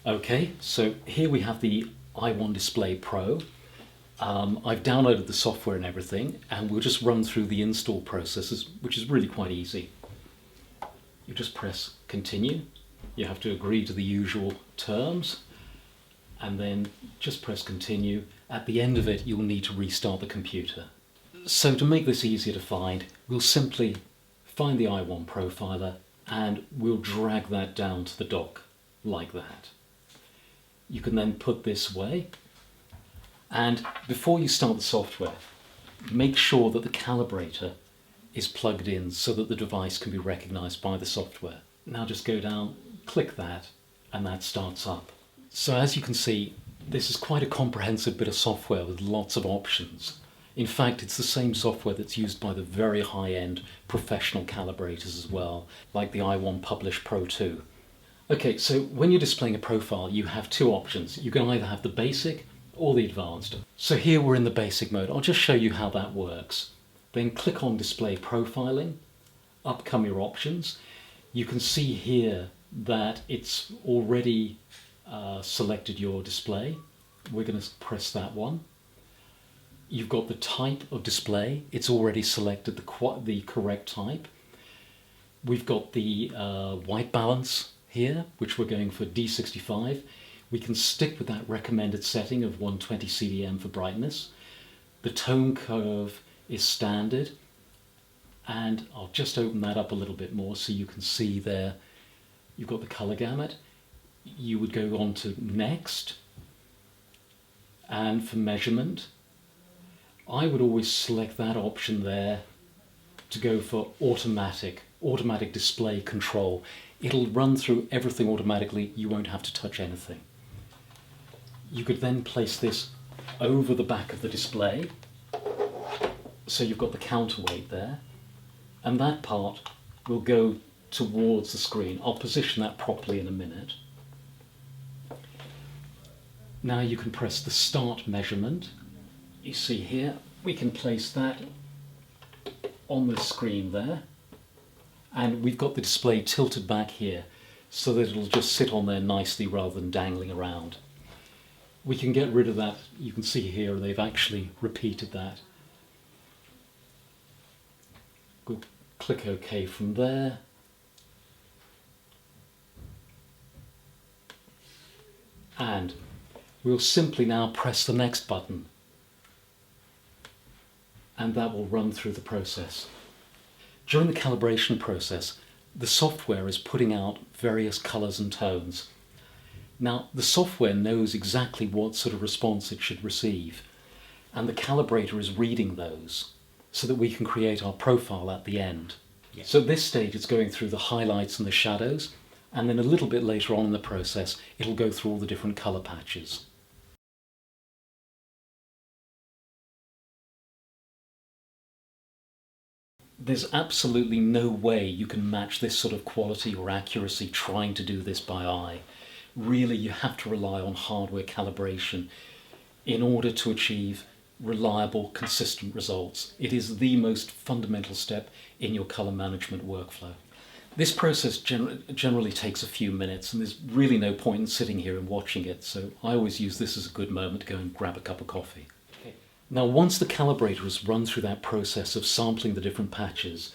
Okay, so here we have the i1 Display Pro. I've downloaded the software and everything, and we'll just run through the install processes, which is really quite easy. You just press continue. You have to agree to the usual terms, and then just press continue. At the end of it, you'll need to restart the computer. So to make this easier to find, we'll simply find the i1 profiler and we'll drag that down to the dock like that. You can then put this away, and before you start the software, make sure that the calibrator is plugged in so that the device can be recognized by the software. Now just go down, click that, and that starts up. So as you can see, this is quite a comprehensive bit of software with lots of options. In fact, it's the same software that's used by the very high-end professional calibrators as well, like the i1 Publish Pro 2. Okay, so when you're displaying a profile, you have two options. You can either have the basic or the advanced. So here we're in the basic mode. I'll just show you how that works. Then click on Display Profiling. Up come your options. You can see here that it's already selected your display. We're going to press that one. You've got the type of display. It's already selected the correct type. We've got the white balance here, which we're going for D65. We can stick with that recommended setting of 120 CDM for brightness. The tone curve is standard, and I'll just open that up a little bit more so you can see there you've got the color gamut. You would go on to next, and for measurement I would always select that option there to go for automatic display control. It'll run through everything automatically, you won't have to touch anything. You could then place this over the back of the display, so you've got the counterweight there, and that part will go towards the screen. I'll position that properly in a minute. Now you can press the start measurement. You see here, we can place that on the screen there, and we've got the display tilted back here so that it'll just sit on there nicely rather than dangling around. We can get rid of that. You can see here they've actually repeated that. We'll click OK from there. And we'll simply now press the next button, and that will run through the process. During the calibration process, the software is putting out various colors and tones. Now, the software knows exactly what sort of response it should receive, and the calibrator is reading those so that we can create our profile at the end. Yeah. So at this stage it's going through the highlights and the shadows, and then a little bit later on in the process it'll go through all the different color patches. There's absolutely no way you can match this sort of quality or accuracy trying to do this by eye. Really, you have to rely on hardware calibration in order to achieve reliable, consistent results. It is the most fundamental step in your color management workflow. This process generally takes a few minutes, and there's really no point in sitting here and watching it, so I always use this as a good moment to go and grab a cup of coffee. Now, once the calibrator has run through that process of sampling the different patches,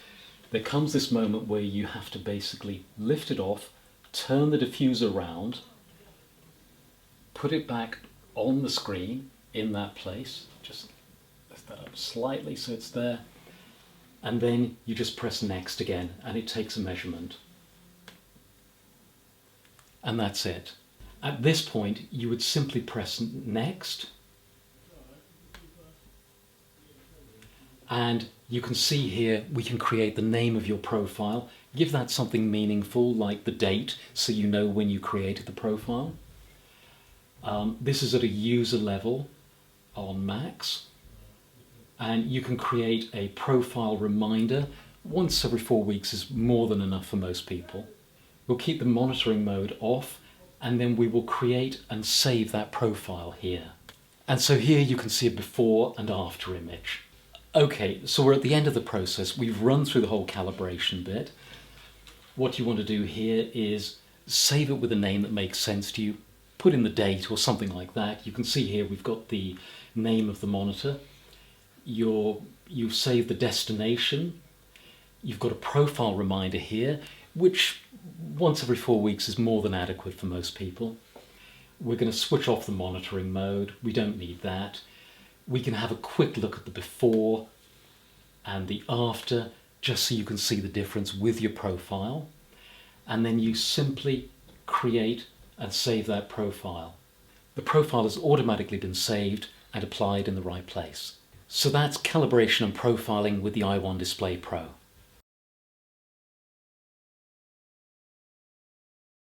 there comes this moment where you have to basically lift it off, turn the diffuser around, put it back on the screen in that place, just lift that up slightly so it's there, and then you just press next again and it takes a measurement. And that's it. At this point you would simply press next, and you can see here we can create the name of your profile. Give that something meaningful like the date so you know when you created the profile. This is at a user level on Macs, and you can create a profile reminder. Once every 4 weeks is more than enough for most people. We'll keep the monitoring mode off, and then we will create and save that profile here. And so here you can see a before and after image. Okay, so we're at the end of the process. We've run through the whole calibration bit. What you want to do here is save it with a name that makes sense to you. put in the date or something like that. You can see here we've got the name of the monitor. You've saved the destination. You've got a profile reminder here, which once every 4 weeks is more than adequate for most people. We're going to switch off the monitoring mode. We don't need that. We can have a quick look at the before and the after, just so you can see the difference with your profile. And then you simply create and save that profile. The profile has automatically been saved and applied in the right place. So that's calibration and profiling with the i1 Display Pro.